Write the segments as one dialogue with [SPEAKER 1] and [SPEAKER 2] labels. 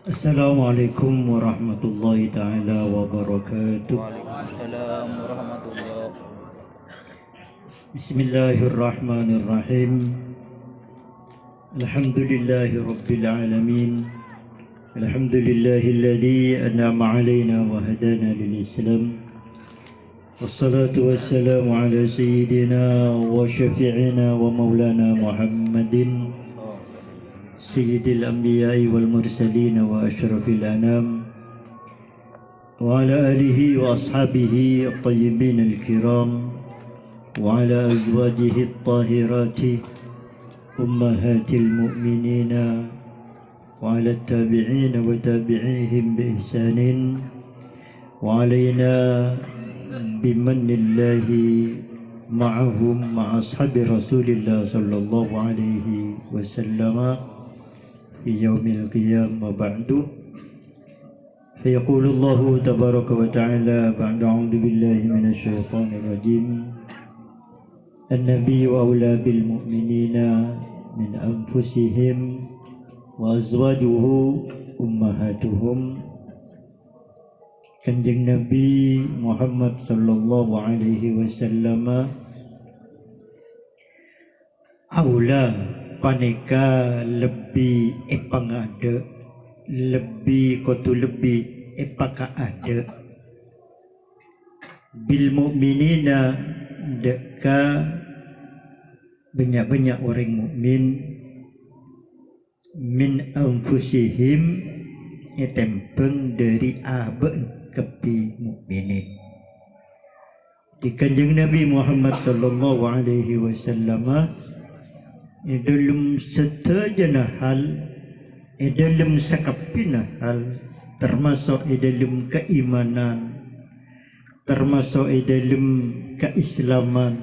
[SPEAKER 1] Assalamualaikum warahmatullahi taala wabarakatuh.
[SPEAKER 2] Waalaikumsalam warahmatullah.
[SPEAKER 1] Bismillahirrahmanirrahim. Alhamdulillahi rabbil alamin. Alhamdulillahilladzi an'ama 'alaina wa hadana lil Islam. Wassalatu wassalamu ala sayyidina wa syafi'ina wa maulana Muhammadin Sayyidil Anbiya'i wal Mursalin wa Ashrafil Anam wa ala alihi wa ashabihi at-tayyibin al-kiram wa ala azwajihi at-tahirati ummahatil mu'minina wa ala at-tabi'in wa tabi'ihim bi ihsanin wa alayna bimannillahi ma'ahum ma'a ashabi Rasulillah sallallahu alaihi wasallam في يوم القيامة وبعد فيقول الله تبارك وتعالى بعد أعوذ بالله من الشيطان الرجيم النبي أولى بالمؤمنين من أنفسهم وأزواجه أمهاتهم. Kanjeng Nabi Muhammad sallallahu alaihi wasallam aula paneka lebih epang ada lebih kotu lebih epaka ada bil mu'minina deka banyak-banyak orang mukmin min anfusihim etempeng dari aben kepi mukminin. Di Kanjeng Nabi Muhammad sallallahu alaihi wasallam dalam setajana hal, dalam sakapina hal, termasuk dalam keimanan, termasuk dalam keislaman,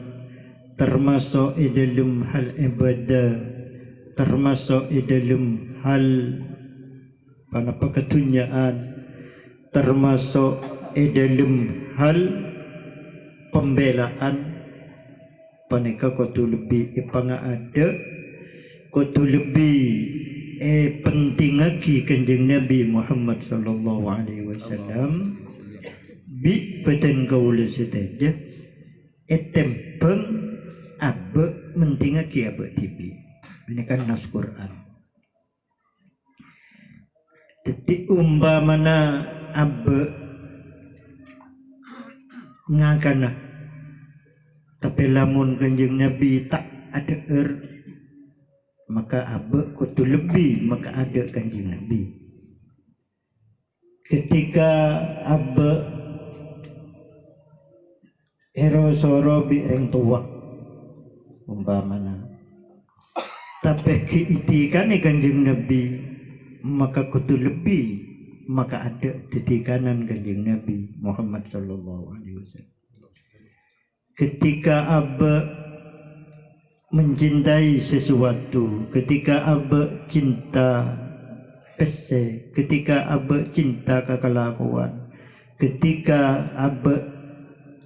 [SPEAKER 1] termasuk dalam hal ibadah, termasuk dalam hal panapa ketunyaan, termasuk dalam hal pembelaan. Paneka kotu lebih ipanga ada kotu lebih penting lagi Kanjeng Nabi Muhammad sallallahu alaihi wasallam bi peten gaul seteja etempeng abe menting lagi abe tibi. Ini kan nas Quran. Jadi umpamana abe ngakana tapi lamun Kanjeng Nabi tak ada maka abe kutu lebih maka ada Kanjeng Nabi. Ketika abe erosoro bi reng tua umpamana tapi keitikan Kanjeng Nabi maka kutu lebih maka ada titikanan Kanjeng Nabi Muhammad sallallahu alaihi wasallam. Ketika abe mencintai sesuatu, ketika abe cinta pese, ketika abe cinta kekelakuan, ketika abe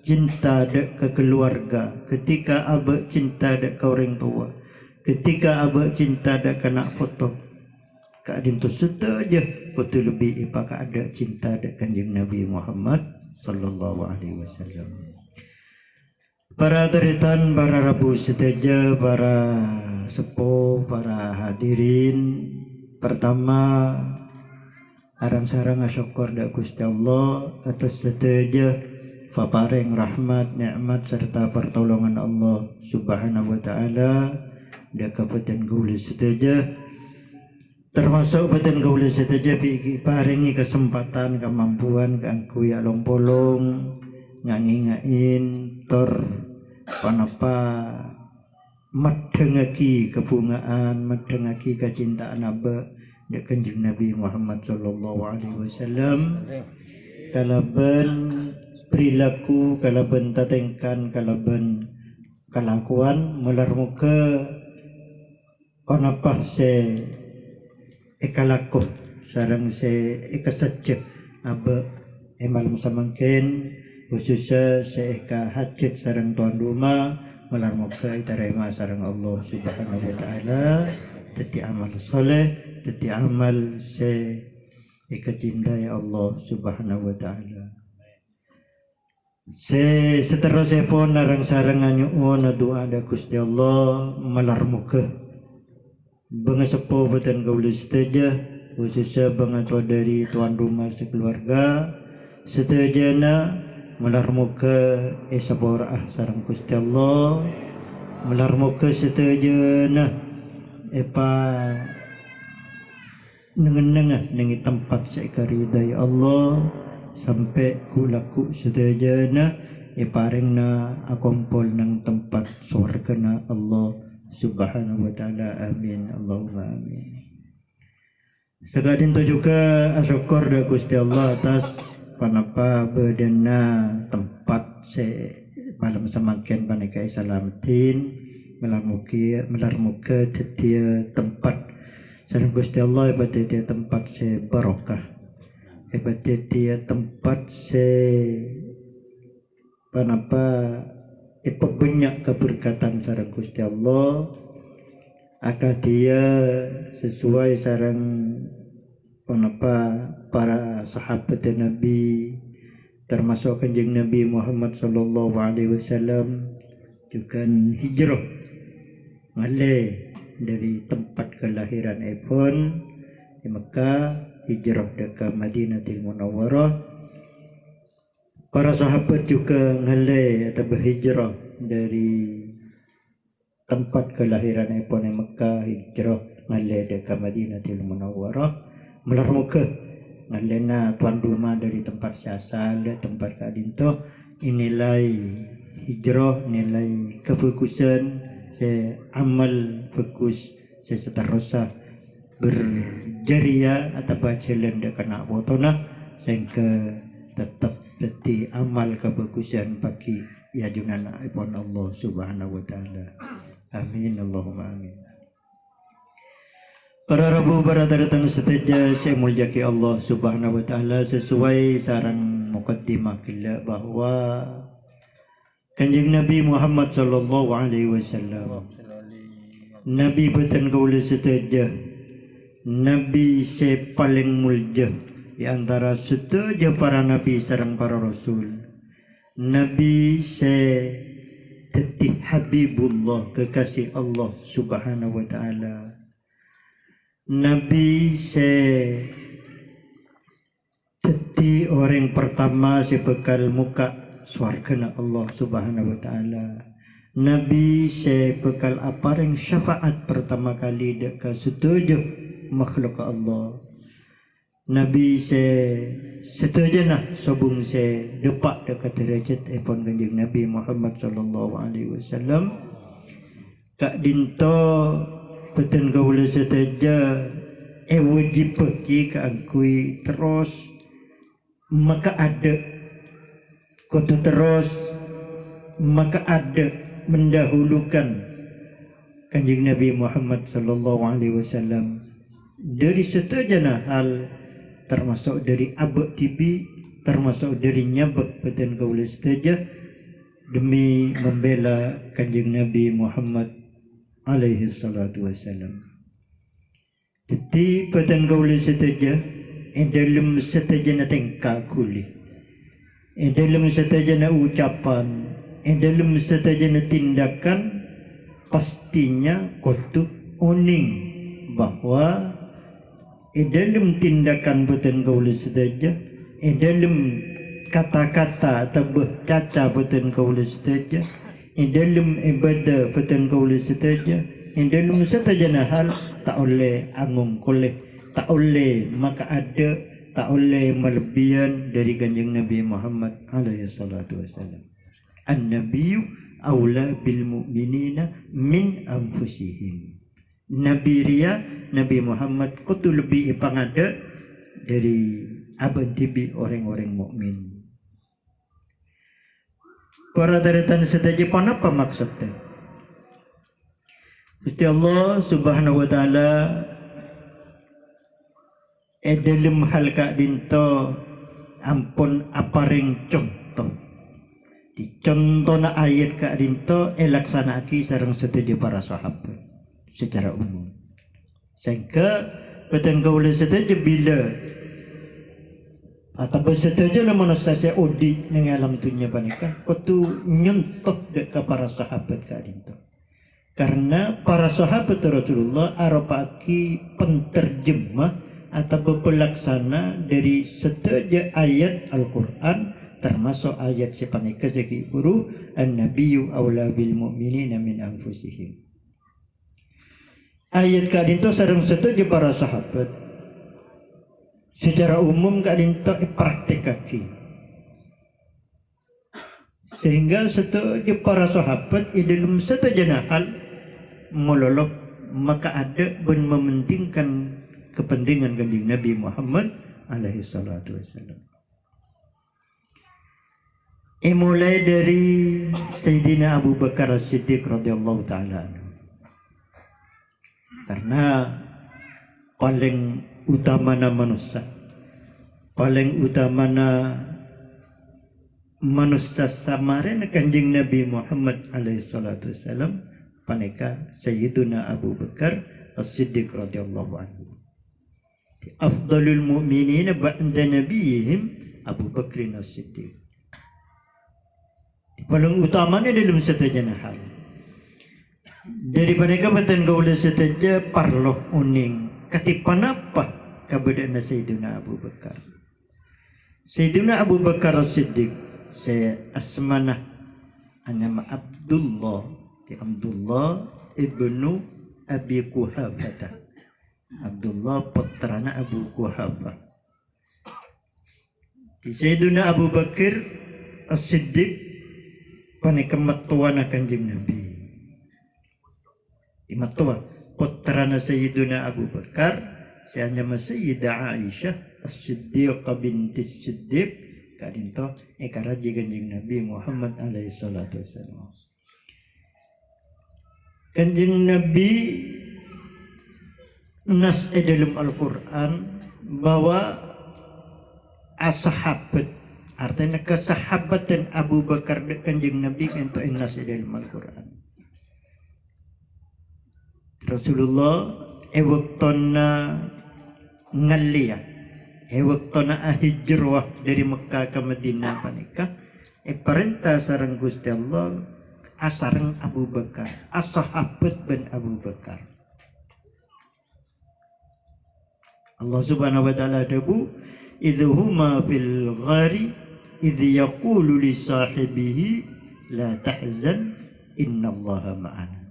[SPEAKER 1] cinta dek ke keluarga, ketika abe cinta dek ke orang tua, ketika abe cinta dek ke anak foto, keadaan itu sudah aja betul lebih ipaka ada cinta dek Kanjeng Nabi Muhammad sallallahu alaihi wasallam. Para teritan, para rabu seteja, para sepuh, para hadirin. Pertama, aram sarang syukur da Gusti Allah atas seteja papareng rahmat, nikmat serta pertolongan Allah Subhanahu wa taala da kabupaten gaul seteja. Termasuk kabupaten gaul seteja paringi kesempatan, kemampuan kanggo ya long-polong ngangingain tor panapa medengaki kebungaan, medengaki kecintaan abe ya Kanjeng Nabi Muhammad sallallahu alaihi wasallam. Kalaban perilaku, kalaban tatengkan, kalaban kelakuan melar muka panapa se ekalaku sarang se ekasajja abe malam samangken khususnya seeka hajat sarang tuan rumah melar muka itarema sarang Allah Subhanahu wa taala. Teti amal soleh, teti amal se cintai Allah Subhanahu wa taala. Seterusnya pun narang sarangannya na doa ada Gusti Allah malar muka. Banga sepo batan kaula seteja khususnya banga dari tuan rumah sekeluarga setejana malar muka sabora sarang Gusti Allah malar muka setejana nengen-nengen nengi tempat seikaridai Allah sampai kulaku sedajana parengna akompol nang tempat surgana Allah Subhanahu wa taala. Amin Allahumma amin. Sekadin tu juga syukur da Gusti Allah atas panapa bedena tempat malam semakin panekai salamatin melarmuka tetia tempat sareng Gusti Allah ibadah dia tempat barokah ibadah dia tempat panapa banyak keberkatan sareng Gusti Allah akah dia sesuai sareng panapa para sahabat Nabi termasuk kanjeng Nabi Muhammad sallallahu alaihi wasallam juga hijrah ngale dari tempat kelahiran Ibn di Mekah hijrah ke Madinatul Munawwarah. Para sahabat juga ngale atau berhijrah dari tempat kelahiran Ibn di Mekah hijrah ngale ke Madinatul Munawwarah melarmuka ngalena tuan rumah dari tempat asal tempat kadinto nilai hijrah nilai kefokusan amal fokus seterusnya berjariah atau jalan kena botona sehingga tetap jadi amal kebagusan bagi ya jungan ibn Allah Subhanahu wa taala. Amin Allahumma amin. Para rabu datang seteja saya mulyaki Allah Subhanahu wa taala sesuai sarang muqaddimah kita bahwa Kanjeng Nabi Muhammad sallallahu alaihi wasallam Nabi batan kaula seteja Nabi paling mulia di antara seteja para nabi sareng para rasul. Nabi teti Habibullah kekasih Allah Subhanahu wa taala. Nabi teti orang pertama sebekal muka swargana Allah Subhanahu wa taala. Nabi bekal apareng syafaat pertama kali dekat setuju makhluk Allah. Nabi setuju nak sobung depak dekat derajat epon kanjeng Nabi Muhammad sallallahu alaihi wasallam. Kak dinto beten gaula setuju wajib pergi ke angkui terus maka ada kutu terus maka ada mendahulukan kanjeng Nabi Muhammad sallallahu alaihi wasallam dari setajana hal termasuk dari abad tibi termasuk dari nyabak beten kaula setuju demi membela kanjeng Nabi Muhammad alaihi salatu wasallam. Jadi beten kaula setuju dalam setajana tengka kuli dalam setajana ucapan dalam setajana tindakan pastinya kutu oning bahwa dalam tindakan beten kaula setajana dalam kata-kata atau bercaca beten kaula setajana dalam ibadah beten kaula setajana dalam setajana hal tak oleh angung koleh tak oleh maka ada tak oleh melebihan dari kanjeng Nabi Muhammad alaihi salatu wasallam. An-nabiyyu aula bil mu'minina min anfusihim. Nabi ria Nabi Muhammad kutu lebih ipangada dari abad tibi orang-orang mukmin. Para daratan sedaja panapa maksudnya? Gusti Allah Subhanahu wa taala dalam hal kak dinto ampun aparing contoh di contoh na ayat kak dinto laksanaki sareng setuju para sahabat secara umum sehingga beten kaula setuju bila atau bersetuju na manusia saya odi ng alam dunia panika kutu nyontoh dek ke para sahabat kadinto. Karena para sahabat Rasulullah arapaki penterjemah atau pelaksana dari setiap ayat Al-Quran, termasuk ayat si panika segi guru an-nabiyyu aula bil mu'minina min anfusihim. Ayat kadinto sareng setuju para sahabat secara umum kadinto praktekake, sehingga setuju para sahabat dalam setuju hal melolok maka ada ben mementingkan kepentingan kanjeng Nabi Muhammad alaihi salatu wasallam. Mulai dari Sayyidina Abu Bakar As-Siddiq radhiyallahu taala anhu, karena paling utama na manusia, paling utama na manusia samarin kanjeng Nabi Muhammad alaihi salatu wasallam paneka Sayyiduna Abu Bakar As-Siddiq radhiyallahu anhu. Afdalul mu'minina ba'da nabiyihim Abu Bakr As-Siddiq. Paling utamanya dalam setajana hal. Daripada kabatan gaula setaja parloh uning katipan apa kabadana Sayyiduna Abu Bakar. Sayyiduna Abu Bakar As-Siddiq saya asmanah nama Abdullah ibnu Abi Quhafah. Abdullah putrana Abu Quhafah. Di Sayyiduna Abu Bakar As-Siddiq panika matua na kanjeng Nabi. Di matua putrana Sayyiduna Abu Bakar sianya Sayyidah Aisyah As-Siddiqah binti Siddiq kadinto ekaraji kanjeng Nabi Muhammad alaihi salatu wasallam. Kanjeng Nabi nas dalam Al-Quran bahwa as-sahabat artinya kesahabatan Abu Bakar dan kanjeng Nabi untuk nas dalam Al-Quran. Rasulullah ewaktona ngalia ewaktona hijrah dari Mekah ke Madinah panika perintah sareng Gusti Allah asareng Abu Bakar as-sahabat ben Abu Bakar. Allah Subhanahu wa taala dabu idhuma fil ghari idh yaqulu li sahibihi la tahzan innallaha ma'ana.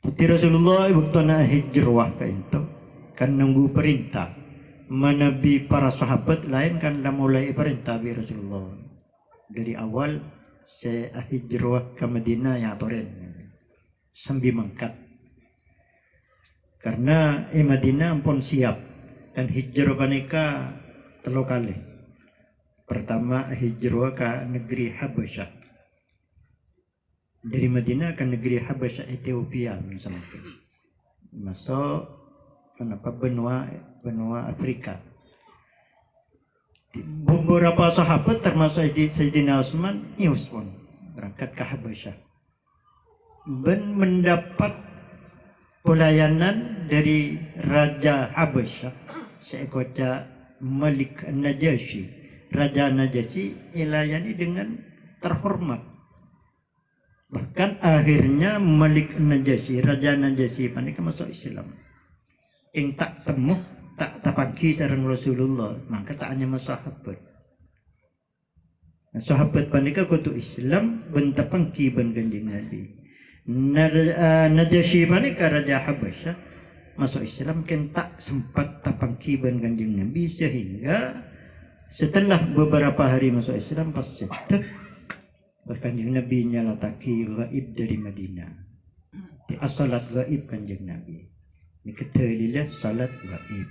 [SPEAKER 1] Jadi Rasulullah waktu na hijrah kainto kan nunggu perintah manabi para sahabat lain kan dah mulai perintah bi Rasulullah dari awal saya hijrah ke Madinah yang atoren sambil mangkat karena Madinah ampun siap dan hijrah panika telu kali. Pertama hijrah ke negeri Habasyah, dari Madinah ke negeri Habasyah Ethiopia misalnya masuk kenapa benua Afrika. Beberapa sahabat termasuk Sayyidina Utsman berangkat ke Habasyah dan mendapat pelayanan dari Raja Habasyah seekor Malik Najasyi. Raja Najasyi dilayani dengan terhormat. Bahkan akhirnya Malik Najasyi, Raja Najasyi panika masuk Islam. Ing tak temu tak tapaki sareng Rasulullah, maka tak hanya sahabat. Sahabat panika kutu Islam ben tapangki ben kanjeng Nabi. Najasyi panika Raja Habasyah masuk Islam kan tak sempat tapangki ben kanjeng Nabi sehingga setelah beberapa hari masuk Islam pas cetek kanjeng Nabi nyalataki gaib dari Madinah. Di salat gaib kanjeng Nabi. Miketelilah salat gaib.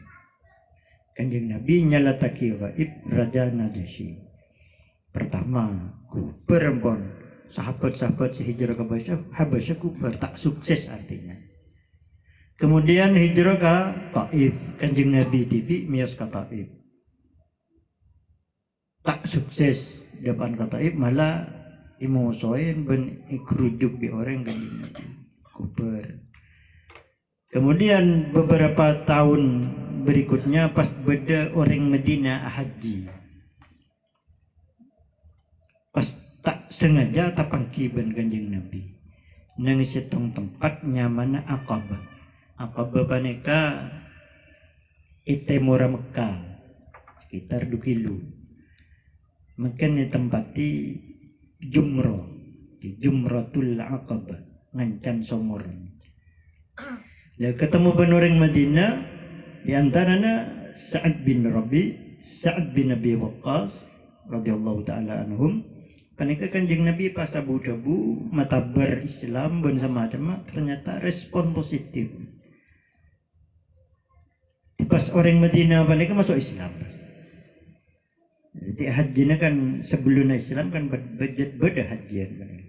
[SPEAKER 1] Kanjeng Nabi nyalataki gaib Raja Najasyi. Pertama, perempuan sahabat-sahabat sehijrah ke Habasyah kufar tak sukses artinya. Kemudian hijrah ke Taif, kanjeng Nabi tibi mias ke Taif. Tak sukses depan ke Taif malah imusoin ben ikrujuk bi orang kanjeng Nabi kufar. Kemudian beberapa tahun berikutnya pas beda orang Medina haji. Pas tak sengaja tapangkiban Kanjeng Nabi. Nang setong tempatnya mana Aqabah. Aqabah paneka itemora Mekah sekitar 2 kilo. Makan tempati Jumrah di Jumratul Aqabah ngancan somor. Ya ketemu orang Madinah di antaranya Sa'ad bin Rabi, Sa'ad bin Abi Waqqas radhiyallahu taala anhum. Panika Kanjeng Nabi pas Abu Dhabu matabar Islam ben sama-sama ternyata respon positif. Pas orang Madinah panika masuk Islam. Jadi hajinya kan sebelum Islam kan beda hajian.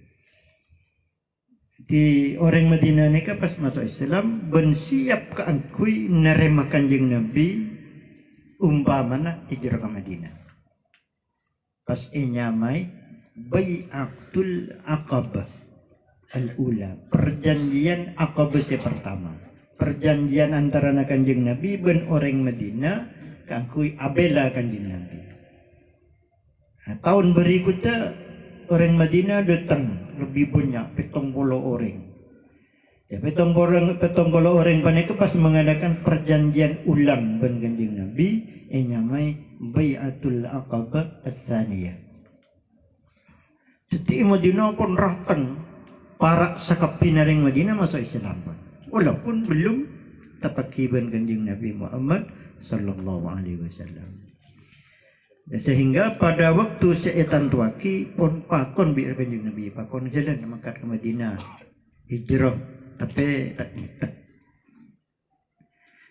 [SPEAKER 1] Di orang Madinah ni pas masuk Islam ben siap keangkui nerima Kanjeng Nabi umpamana hijrah ke Madinah. Pas nyamai Bai'atul Aqabah al-ula, perjanjian Aqabah pertama. Perjanjian antara Kanjeng Nabi ben orang Madinah keangkui abela Kanjeng Nabi. Nah, tahun berikutnya orang Madinah datang lebih banyak 70 orang. Ya 70 orang panika pas mengadakan perjanjian ulang ben Kanjeng Nabi nyamai Bai'atul Aqabah as-saniyah. Jadi Madinah pun ratang para sakapi naring Madinah masuk Islam pun. Walaupun belum tapakiban Kanjeng Nabi Muhammad sallallahu alaihi wasallam. Sehingga pada waktu seetan tuaki pun pakon bi Kanjeng Nabi pakon jalan mangkat ke Madinah hijrah tapi tak ikat.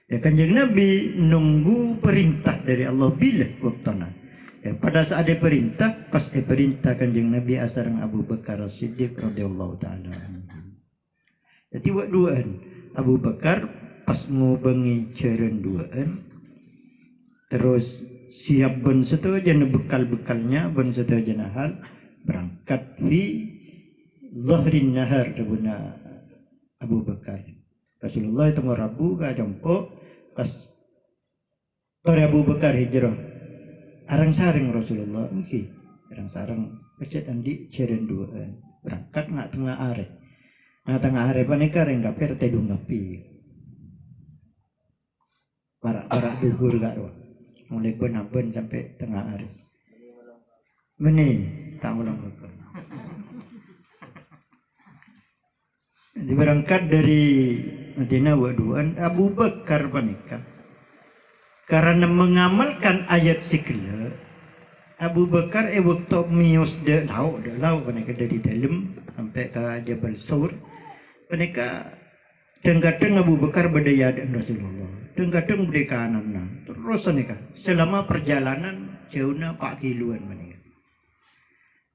[SPEAKER 1] Ya Kanjeng Nabi nunggu perintah dari Allah bila waktuna. Ya, pada saat dia perintah, pas dia perintah Kanjeng Nabi asarang Abu Bakar As-Siddiq radhiyallahu taala. Jadi buat duaan Abu Bakar pas ngubengi ceren duaan, terus siap ben setu jana bekal-bekalnya ben setu jana hal berangkat di zahrin nahar rebuna Abu Bakar. Rasulullah itu Rabu ka jompo pas pada Abu Bakar hijrah. Arang saring Rasulullah mungkin arang sarang pecet andi ceren duaan berangkat ngak tengah are panika reng kaper tedung ngapi para dugur gak mulai benaben sampai tengah are meni tak ulang bakal berangkat dari Madinah waduan Abu Bakar panika karena mengamalkan ayat sikla Abu Bakar waktu mius de lau panika dari dalam sampai ke Jabal Saur panika kadang-kadang Abu Bakar berdaya dan Rasulullah kadang-kadang berdaya kanan terus panika selama perjalanan jauhnya 4 kiloan panika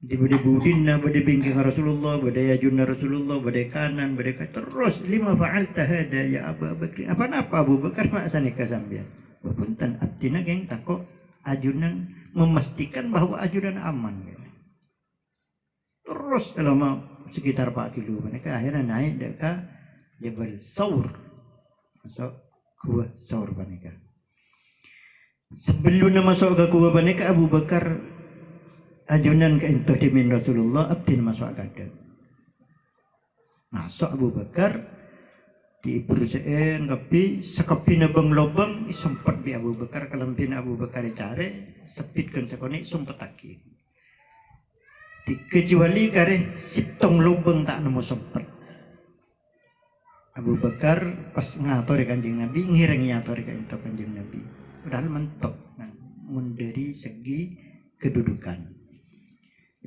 [SPEAKER 1] di bade budin na bade bingking Rasulullah bade ajunna Rasulullah bade kanan bade terus lima fa'alta hada ya Abu Bakar apa Abu Bakar mak sanika sampean punten abdina geng takok ajunan memastikan bahwa ajunan aman ya. Terus selama sekitar 4 kilo mereka akhirnya naik dekat Jabal Saur masuk gua Saur mereka. Sebelum masuk ke gua mereka Abu Bakar ajunan ke intuh dimin Rasulullah abdin masuk kada. Masuk Abu Bakar di perusahaan kapi sekapi nabang lobang sempat di Abu Bakar kalampin Abu Bakar cari sepitkan sekoni sempat taki kecuali kare sitong lobang tak nemu sempat Abu Bakar pas ngatori Kanjeng Nabi ngireng ngatori Kanjeng Nabi padahal mentok dari segi kedudukan.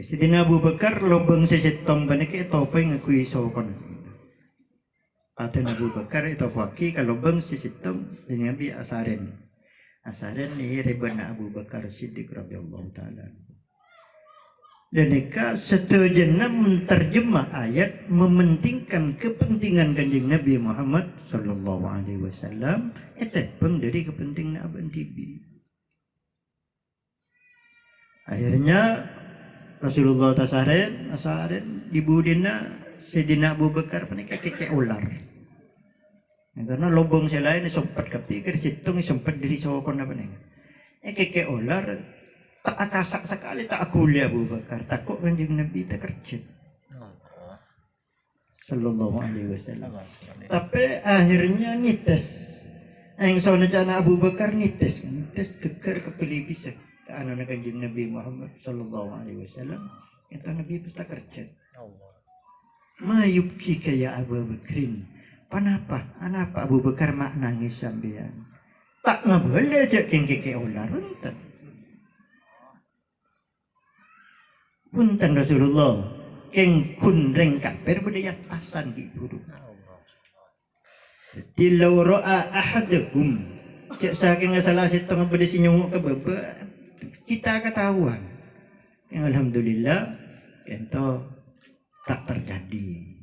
[SPEAKER 1] Sedina Abu Bakar lobang sesitong banyak topai ngakui sokon. Atau Abu Bakar itu fakih kalau bang sisitum ini Nabi asaren ni rebana Abu Bakar Siddiq radhiyallahu taala. Dan mereka setujunya menterjemah ayat mementingkan kepentingan Kanjeng Nabi Muhammad sallallahu alaihi wasallam itu pun dari kepentingan Aban Tibi. Akhirnya Rasulullah tasaren di budina Sayyidina Abu Bakar panika keke ular. Karena lobong selain sempat kepikir situng sempat diri sokon apa nih. Keke olar tak akasak sekali tak akuli Abu Bakar. Takut kanjeng Nabi tak kerja. Sallallahu alaihi wasallam. Tapi akhirnya nites. Yang saudara Abu Bakar nites keker kepilih bisa. Anak kanjeng Nabi Muhammad sallallahu alaihi wasallam. Itu Nabi pesta kerja. Ma yubki kaya Abu Bakrin. Kenapa? Kenapa Abu Bakar mak nangis sampean? Tak boleh aja kengkeke ular punten. Punten Rasulullah. Keng kun reng kafir budaya tasan ki buruk. Jadi law ra'a ahadukum cek saking salah setengah pada sinyong ke baba kita ketahuan. Yang alhamdulillah itu tak terjadi.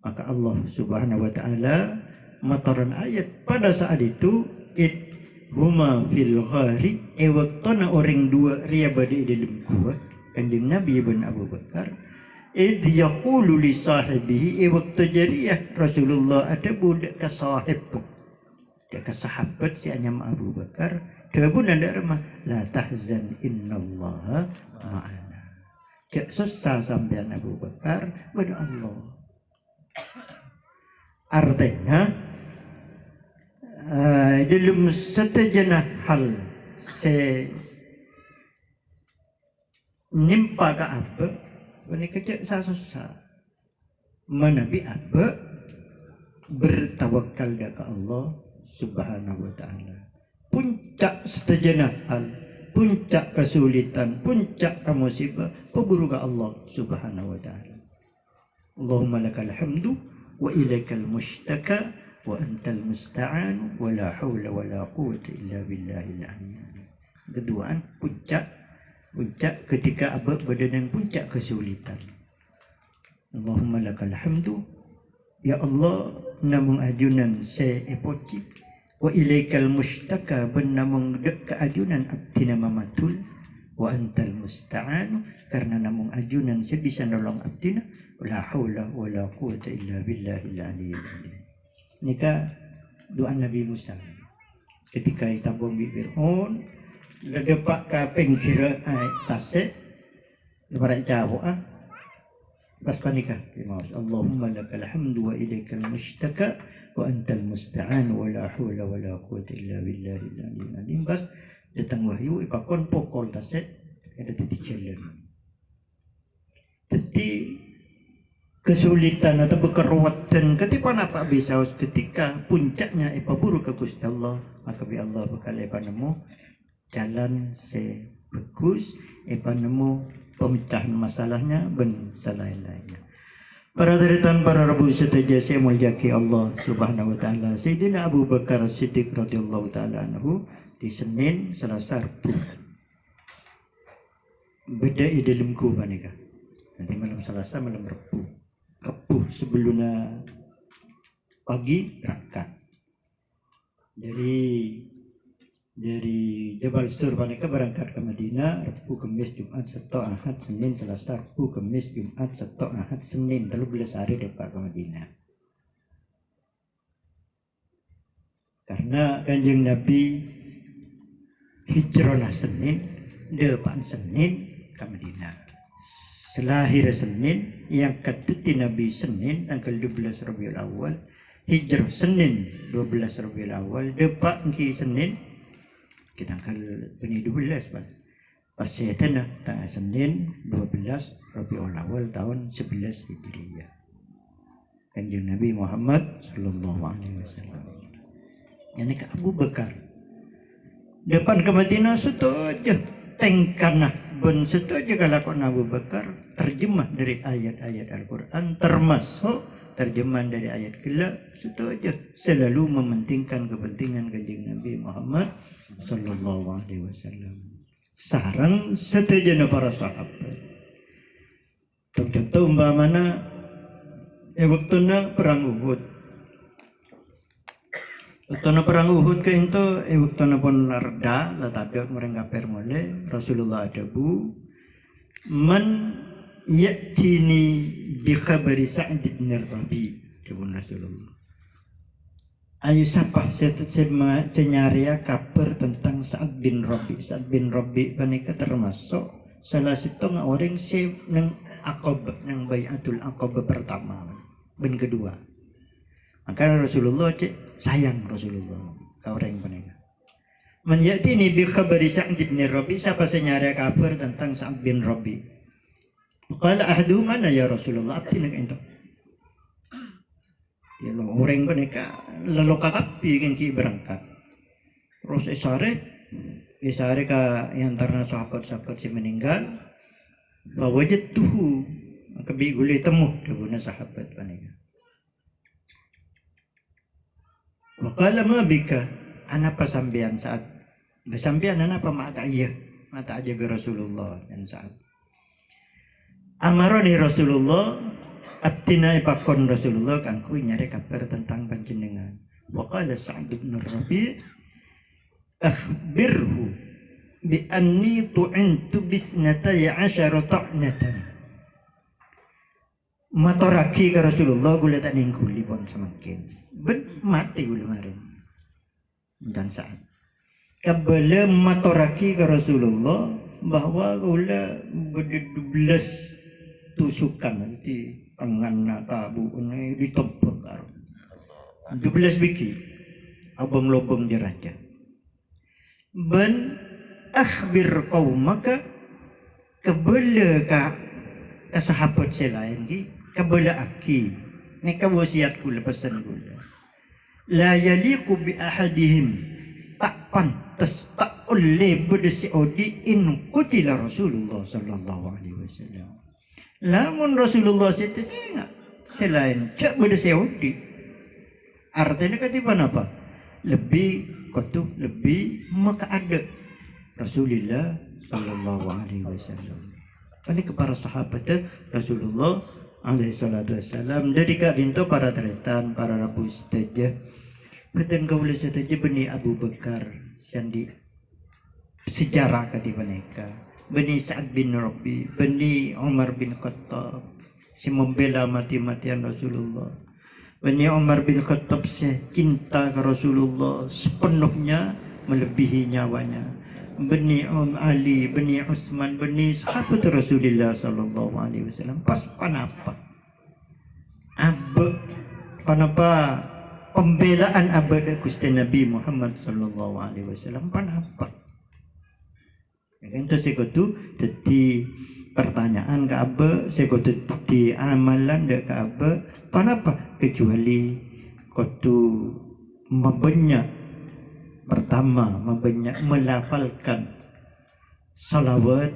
[SPEAKER 1] Maka Allah Subhanahu wa taala mataran ayat pada saat itu huma fil ghari waktana orang dua ria badi dalam gua kanjeng Nabi ibn Abu Bakar yaqulu li sahibihi waktu jariyah Rasulullah ada budak ke sahib dia ke sahabat si anyam Abu Bakar dia pun ada remah la tahzan innallaha ma'ana cak susah sampean Abu Bakar pada Allah artinya dalam setajana hal se nimpa ke apa ini kecil susah menabi apa bertawakal ke Allah Subhanahu wa taala puncak setajana hal puncak kesulitan puncak musibah peburu ke Allah Subhanahu wa taala Allahumma lakal hamdu wa ilaikal mushtaka wa antal musta'an wa la hawla wa la quwwata illa billahil aliyyil. Keduaan puncak ketika abad berada puncak kesulitan. Allahumma lakal hamdu ya Allah namung ajunan se epoci wa ilaikal mushtaka ben namung dek keajunan abdina mamatul wa antal musta'an karena namung ajunan se bisa nolong abdina la haula wa la quwwata illa billahil aliyyil. Nika doa Nabi Musa ketika itabung bibir ledepak ka pengkira tasik lebaran jauh pas panika Allahumma lakal hamdu wa ilaikal mushtaka wa antal musta'an wa la hawla wa la quwwata illa billahil aliyyil azim bas datang wahyu ipakon pokol tasik ada titik jalan jadi kesulitan atau keruwetan ketika apa bisa ketika puncaknya ipaburu ke Gusti Allah maka bi Allah bakal nemu jalan se bagus nemu pemecahan masalahnya ben lain-lainnya. Para deritan para rabu setuju saya mulyaki Allah Subhanahu wa taala Sayyidina Abu Bakar Siddiq radhiyallahu taala anhu di Senin Selasa Rabu beda dalam ku panika nanti malam Selasa malam Rabu sebelumnya pagi berangkat dari Jabal Sur panika berangkat ke Madinah Rabu Kamis Jumat Sabtu Ahad Senin Selasa Rabu Kamis Jumat Sabtu Ahad Senin 13 hari dapat ke Madinah karena kanjeng Nabi hijrah Senin depan Senin ke Madinah selahir Senin yang ketuti Nabi Senin tanggal 12 Rabiul Awal hijrah Senin 12 Rabiul Awal depan ki Senin kita tanggal 12 pas setan tanggal Senin 12 Rabiul Awal tahun 11 Hijriah kanjeng Nabi Muhammad sallallahu alaihi wasallam yang ke Abu Bakar depan ke Madinah setuju tengkanah ben setuju kalakon Abu Bakar terjemah dari ayat-ayat Al-Quran termasuk terjemahan dari ayat kelak setuju selalu mementingkan kepentingan kanjeng Nabi Muhammad sallallahu alaihi wasallam sarang setuju para sahabat contoh umpamana waktuna perang Uhud waktuna perang Uhud ke itu waktuna pun reda tetapi mereka permole Rasulullah adabu man ya'tini bi khabari Sa'd bin Rabi' kebun Rasulullah ayu siapa senyaria kabar tentang Sa'ad bin Rabi. Sa'ad bin Rabi panika termasuk salah satu orang nang Aqabah, nang Bai'atul Aqabah pertama ben kedua. Maka Rasulullah sayang Rasulullah ka orang panika. Man ya'tini bi khabari Sa'ad bin Rabi, siapa senyaria kabar tentang Sa'ad bin Rabi. Qala ahadu mana ya Rasulullah, abdi nak ento. Ya lo orang panika lalu kakapi kan ki berangkat. Terus isare ka yang antara sahabat-sahabat si meninggal. Wajad tuhu kabi guli temu daguna sahabat panika. Wakala ma bika ana pasambian saat besambian ana pa mata iya mata aja ke Rasulullah dan saat amaroni Rasulullah abdina ipakon Rasulullah kangku nyari kabar tentang panjenengan. Waqala Sa'ad bin Rabi akhbirhu bi anni tu'intu bisnatay 'ashara ta'natan. Matoraki ke Rasulullah gula tak ningguli pun semakin ben mati gula marin dan saat kabala matoraki ke Rasulullah bahwa gula berdublas tusukan nanti tangan tabu ini ditempel karo 12 biki abang lobong diraja ben akhbir qaumaka kabala ka sahabat selain ki kabala aki ni ka wasiat kula pesan kula la yaliqu bi ahadihim tak pantas tak oleh berdesi odi in kutila Rasulullah sallallahu alaihi wasallam. Lamun Rasulullah setiap selain cak berdesi odi artinya ketiban apa? Lebih kutub lebih maka ada Rasulullah sallallahu alaihi wasallam. Ini kepada sahabat Rasulullah alaihi salatu wasallam dari kak bintu para tretan para rabu istaja betul kau boleh saja beni Abu Bakar sandi sejarah ketiba mereka beni Sa'ad bin Rabi beni Umar bin Khattab si membela mati-matian Rasulullah beni Umar bin Khattab si cinta ke Rasulullah sepenuhnya melebihi nyawanya beni Ali beni Utsman beni sahabat Rasulullah sallallahu alaihi wasallam pas panapa panapa pembelaan abad Gusti Nabi Muhammad sallallahu alaihi wasallam panapa ya kan itu sekutu jadi pertanyaan ke abad sekutu di amalan dek ke abad panapa kecuali kutu membanyak pertama membanyak melafalkan salawat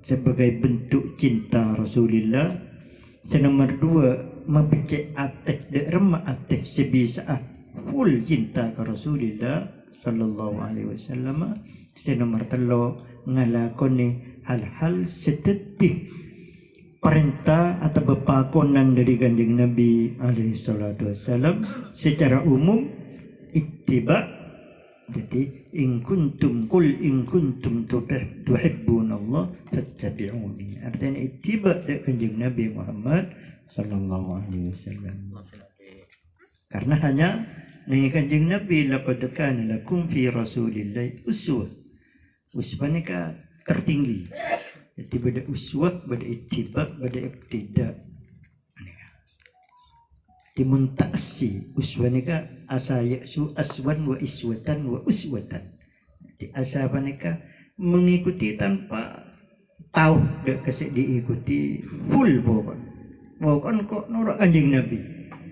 [SPEAKER 1] sebagai bentuk cinta Rasulullah. Nomor dua membaca ateh dek remah ateh sebisa full cinta ke Rasulullah sallallahu alaihi wasallam. Nomor telu ngalakoni hal-hal setetih perintah atau bepakonan dari kanjeng Nabi alaihi salatu wasallam secara umum ittiba. Jadi in kuntum tuhibbunallah fattabi'uni. Artinya ittiba dari kanjeng Nabi Muhammad sallallahu alaihi wasallam. Karena hanya dengan kanjeng Nabi laqad kana lakum fi Rasulillahi uswah. Uswah ni tertinggi. Jadi pada uswah, pada ittiba, pada iqtida. Dimuntasi uswah ni asa ya'su aswan wa iswatan wa uswatan. Jadi asa panika mengikuti tanpa tahu dak kasih diikuti full pokok. Pokok kok nurak kanjeng Nabi.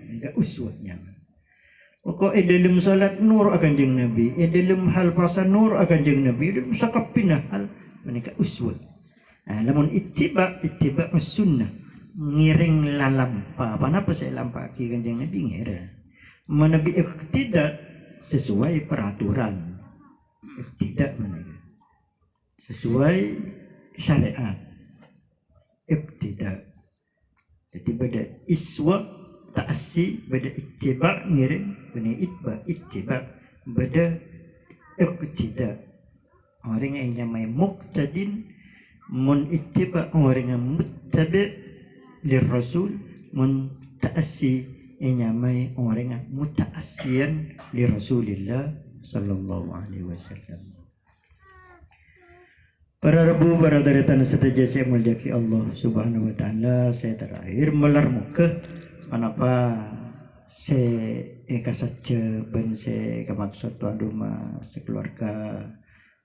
[SPEAKER 1] Enggak uswahnya. Pokok dalam salat nur akan kanjeng Nabi, dalam hal puasa nur akan kanjeng Nabi, dalam sakapina hal panika uswah. Lamun ittiba sunnah. Ngiring lalampa panapa saya lampaki kanjeng Nabi ngira menabi iqtida sesuai peraturan iqtida mana sesuai syariat iqtida jadi pada iswa ta'assi pada ittiba ngiring bani ittiba pada iqtida orang yang namanya muqtadin mun ittiba orang yang muttabi' للرسول من تأسي nyamai orang muta'assiyan li Rasulillah sallallahu alaihi wasallam. Para Rabu, para daratan seteja saya muljaki Allah subhanahu wa ta'ala. Saya terakhir melar muka kenapa saya saja ben saya kemaksud tuan rumah sekeluarga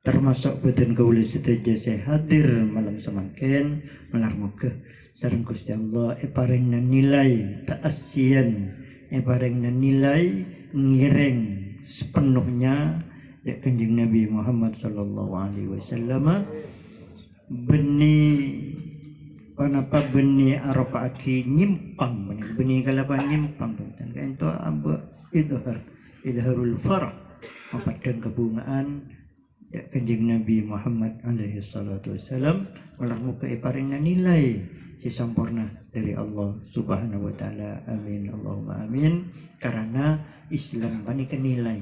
[SPEAKER 1] termasuk badan kauli seteja saya hadir malam semangkin melar muka sareng Gusti Allah paringna nilai ta'assiyan paringna nilai ngiring sepenuhnya ya Kanjeng Nabi Muhammad sallallahu alaihi wasallam benih panapa benih arafaki nyimpang benih kalapan nyimpang benten kan itu amba idharul farah mempadang kebungaan ya Kanjeng Nabi Muhammad alaihi salatu wasallam malah muka paringna nilai si sempurna dari Allah subhanahu wa ta'ala. Amin Allahumma amin. Karena Islam banikan nilai.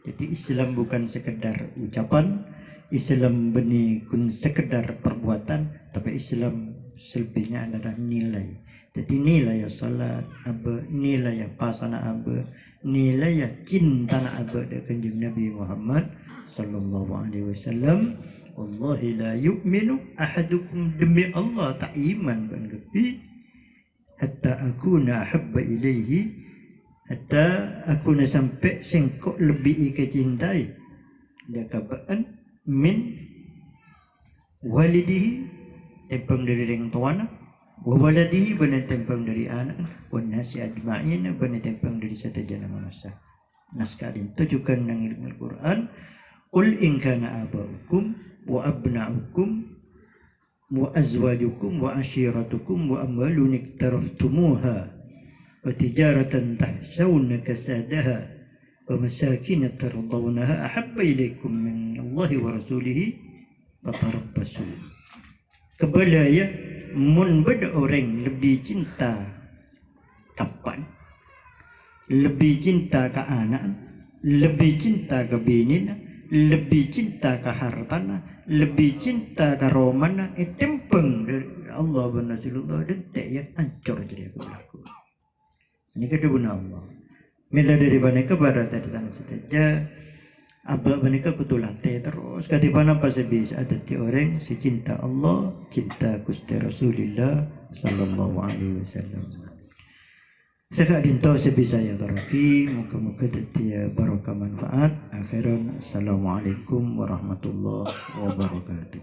[SPEAKER 1] Jadi Islam bukan sekedar ucapan, Islam benih kun sekedar perbuatan, tapi Islam selebihnya adalah nilai. Jadi nilai ya salat aba, nilai ya pasana aba, nilai ya cinta na aba dari Kanjeng Nabi Muhammad sallallahu alaihi wasallam. Wallahi la yu'minu ahadukum demi Allah tak iman ban gepi hatta akuna ahabba ilaihi hatta akuna sampai sengkok lebih kecintai dia kabaan min walidihi tempang dari orang tuana wa waladihi benar tempang dari anak wa nasi ajma'in benar tempang dari satajana manusia. Naskah tujukan nang ilmu Al-Quran qul in kana abaukum wa abna'ukum wa azwajukum wa ashiratukum wa amwalun iktaraftumuha wa tijaratan tahsawna kasadaha wa masakin tardawnaha ahabba ilaykum min Allah wa rasulihi fatarabbasu. Kebalaya mun beda orang lebih cinta kapan, lebih cinta ke anak, lebih cinta ke bini, lebih cinta ke hartana, lebih cinta ke romana, tempeng dari Allah dan Rasulullah dan tak yang hancur jadi aku berlaku. Ini kedua Allah. Mila dari banyak kepada tadi tanah saja, abah banyak kutulate terus. Katibana pas bisa ada ti orang si cinta Allah, cinta Gusti Rasulullah sallallahu alaihi wasallam. Sekak dinto sebisa ya tarafi, muka-muka dia barokah manfaat. Akhiran, assalamualaikum warahmatullahi wabarakatuh.